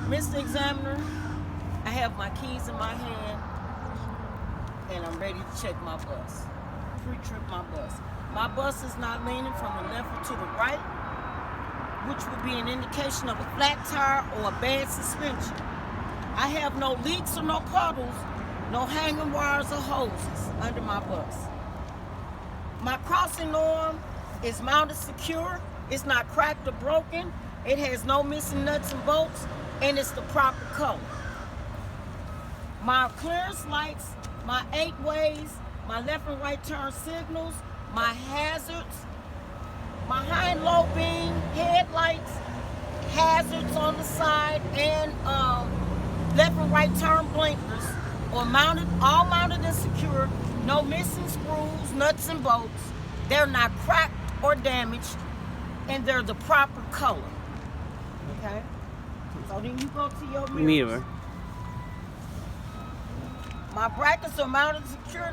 Mr. Examiner, I have my keys in my hand and I'm ready to check my bus. Pre-trip my bus. My bus is not leaning from the left or to the right, which would be an indication of a flat tire or a bad suspension. I have no leaks or no puddles, no hanging wires or hoses under my bus. My crossing arm is mounted secure. It's not cracked or broken. It has no missing nuts and bolts, and it's the proper color. My clearance lights, my 8 ways, my left and right turn signals, my hazards, my high and low beam, headlights, hazards on the side, and left and right turn blinkers are mounted, all mounted and secure. No missing screws, nuts and bolts. They're not cracked or damaged, and they're the proper color. Okay? So then you go to your mirrors. My brackets are mounted secure,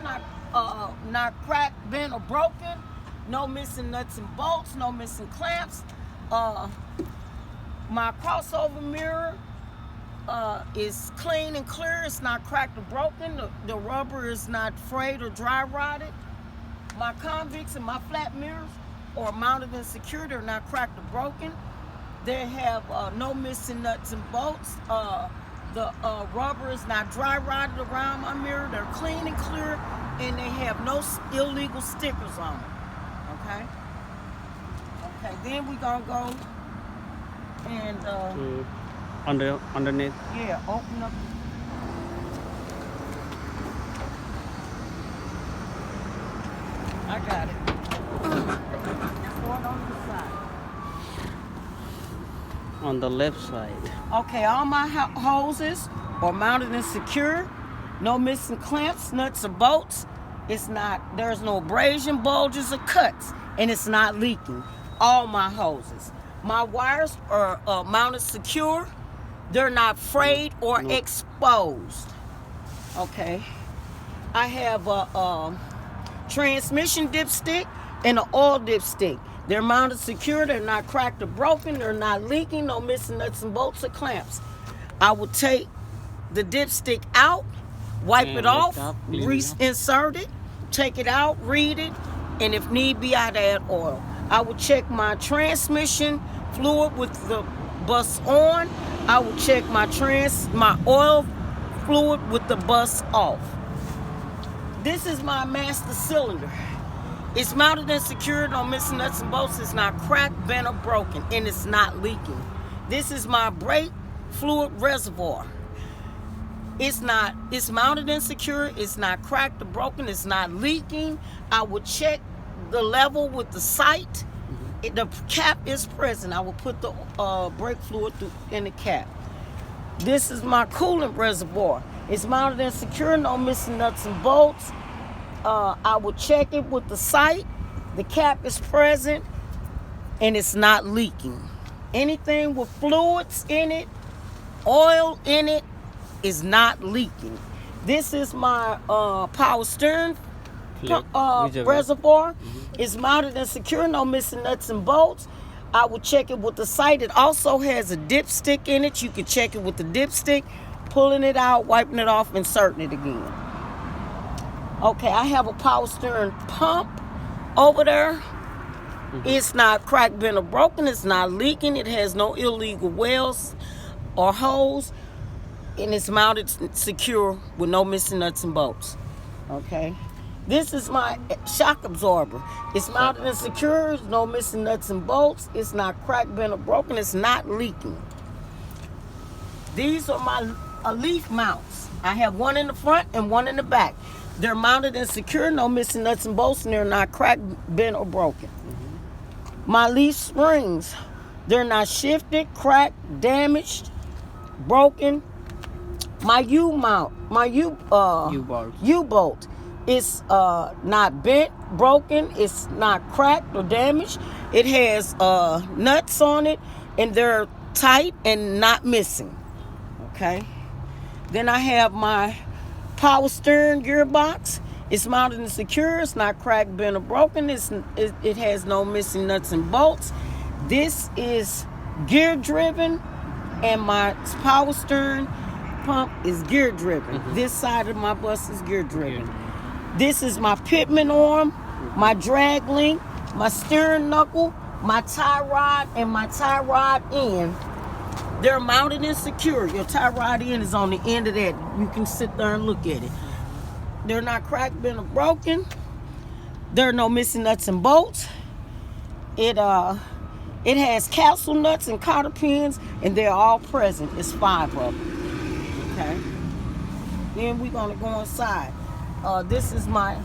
not cracked, bent, or broken. No missing nuts and bolts, no missing clamps. My crossover mirror is clean and clear. It's not cracked or broken. The rubber is not frayed or dry rotted. My convicts and my flat mirrors are mounted and secure. They're not cracked or broken. They have no missing nuts and bolts. The rubber is not dry rotted around my mirror. They're clean and clear, and they have no illegal stickers on them. Okay? Okay, then we're gonna go and underneath. yeah, open up. I got it. Going on the side. On the left side. Okay, all my hoses are mounted and secure. No missing clamps, nuts, or bolts. There's no abrasion, bulges, or cuts, and it's not leaking. All my hoses. My wires are mounted secure. They're not frayed or exposed. Okay. I have a transmission dipstick and an oil dipstick. They're mounted secure. They're not cracked or broken. They're not leaking. No missing nuts and bolts or clamps. I will take the dipstick out, wipe it off, reinsert it, take it out, read it, and if need be, I'd add oil. I will check my transmission fluid with the bus on. I will check my oil fluid with the bus off. This is my master cylinder. It's mounted and secured, no missing nuts and bolts. It's not cracked, bent, or broken, and it's not leaking. This is my brake fluid reservoir. It's mounted and secure. It's not cracked or broken. It's not leaking. I will check the level with the sight. The cap is present. I will put the brake fluid in the cap. This is my coolant reservoir. It's mounted and secure, no missing nuts and bolts. I will check it with the sight. The cap is present, and it's not leaking. Anything with fluids in it, oil in it, is not leaking. This is my power steering reservoir. It's mounted and secure, no missing nuts and bolts. I will check it with the sight. It also has a dipstick in it. You can check it with the dipstick, pulling it out, wiping it off, inserting it again. Okay, I have a power steering pump over there. It's not cracked, bent, or broken. It's not leaking. It has no illegal wells or holes. And it's mounted secure with no missing nuts and bolts. Okay. This is my shock absorber. It's mounted and secure. No missing nuts and bolts. It's not cracked, bent, or broken. It's not leaking. These are my leaf mounts. I have one in the front and one in the back. They're mounted and secure. No missing nuts and bolts, and they're not cracked, bent, or broken. My leaf springs. They're not shifted, cracked, damaged, broken. My U-mount, my U-bolt. It's not bent, broken. It's not cracked or damaged. It has nuts on it, and they're tight and not missing. Okay. Then I have my power steering gearbox. It's mounted and secure. It's not cracked, bent, or broken. It has no missing nuts and bolts. This is gear driven. and my power steering pump is gear driven. This side of my bus is gear driven. This is my pitman arm, my drag link, my steering knuckle, my tie rod, and my tie rod end. They're mounted and secure. Your tie rod end is on the end of that. You can sit there and look at it. They're not cracked, bent, or broken. There are no missing nuts and bolts. It has capsule nuts and cotter pins, and they're all present. It's 5 of them. Okay. Then we're gonna go inside. This is my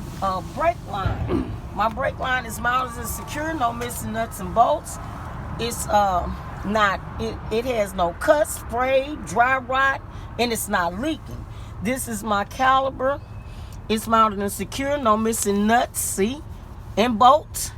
brake line. My brake line is mounted and secure. No missing nuts and bolts. It's it has no cuts, spray, dry rot, and it's not leaking. This is my caliper. It's mounted and secure. No missing nuts, see, and bolts.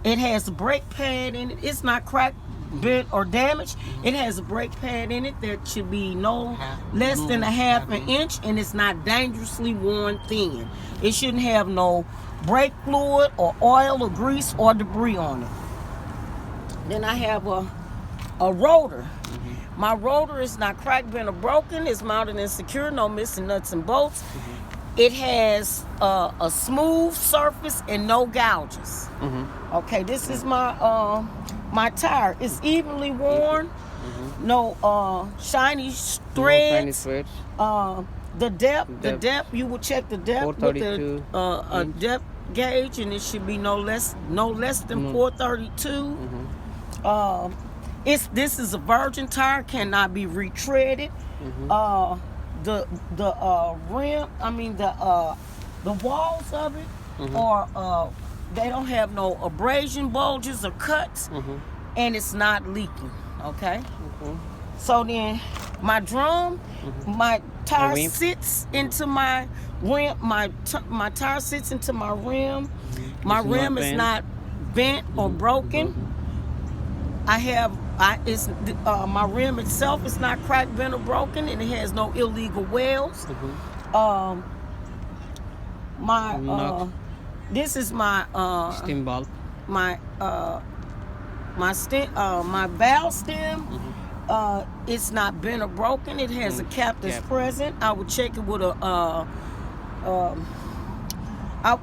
It has a brake pad in it. It's not cracked, bent, or damaged. It has a brake pad in it that should be no less than a half an inch, and it's not dangerously worn thin. It shouldn't have no brake fluid or oil or grease or debris on it. Then I have a rotor. My rotor is not cracked, bent, or broken. It's mounted and secure. No missing nuts and bolts. It has a smooth surface and no gouges. Okay, this is my my tire. It's evenly worn. No shiny threads. The depth. You will check the depth with a depth gauge, and it should be no less than 432. This is a virgin tire, cannot be retreaded. The rim, the walls of it, or they don't have no abrasion, bulges, or cuts, and it's not leaking. Okay. So then, my drum, my tire sits into my rim. My tire sits into my rim. My rim is not bent or broken. My rim itself is not cracked, bent, or broken, and it has no illegal wells. This is my steam valve. My valve stem. It's not bent or broken. It has a cap that's present. I would check it with a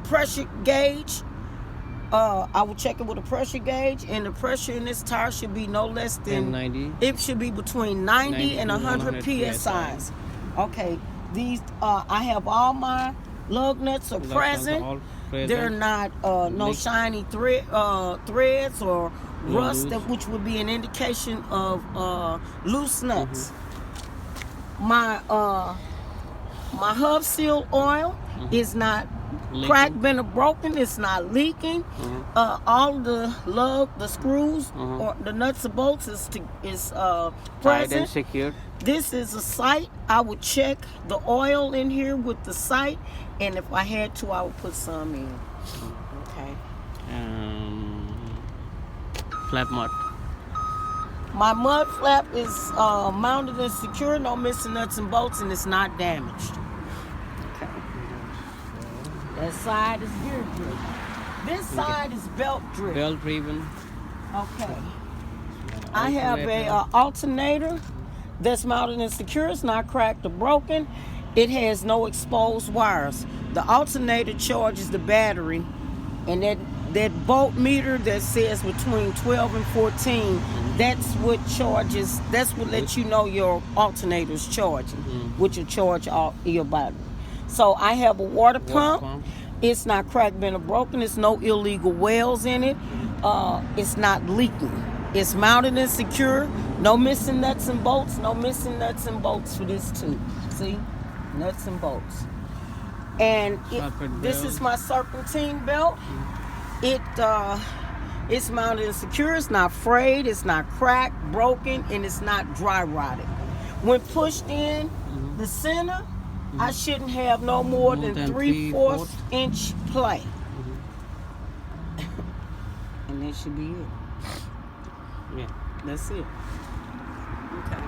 pressure gauge. I will check it with a pressure gauge, and the pressure in this tire should be no less than 90. It should be between 90 and 100 psi. Okay, these I have all my lug nuts are present. They're not no shiny threads or rust, which would be an indication of loose nuts. My hub seal oil is not cracked, bent, or broken. It's not leaking. All the screws or the nuts and bolts is present and secured. This is a sight. I would check the oil in here with the sight, and if I had to, I would put some in. Okay. Flap mud. My mud flap is mounted and secure. No missing nuts and bolts, and it's not damaged. Okay. That side is gear driven. This side is belt driven. Belt driven. Okay. I have a alternator that's mounted and secure. It's not cracked or broken. It has no exposed wires. The alternator charges the battery, and that volt meter that says between 12 and 14, that's what lets you know your alternator is charging, which will charge all your battery. So I have a water pump. It's not cracked, bent, or broken. There's no illegal wells in it. It's not leaking. It's mounted and secure. No missing nuts and bolts. No missing nuts and bolts for this too. See? Nuts and bolts. And this is my serpentine belt. It's mounted and secure. It's not frayed. It's not cracked, broken, and it's not dry rotted. When pushed in the center, I shouldn't have no more than 3/4 inch play. And that should be it. Yeah. That's it. Okay.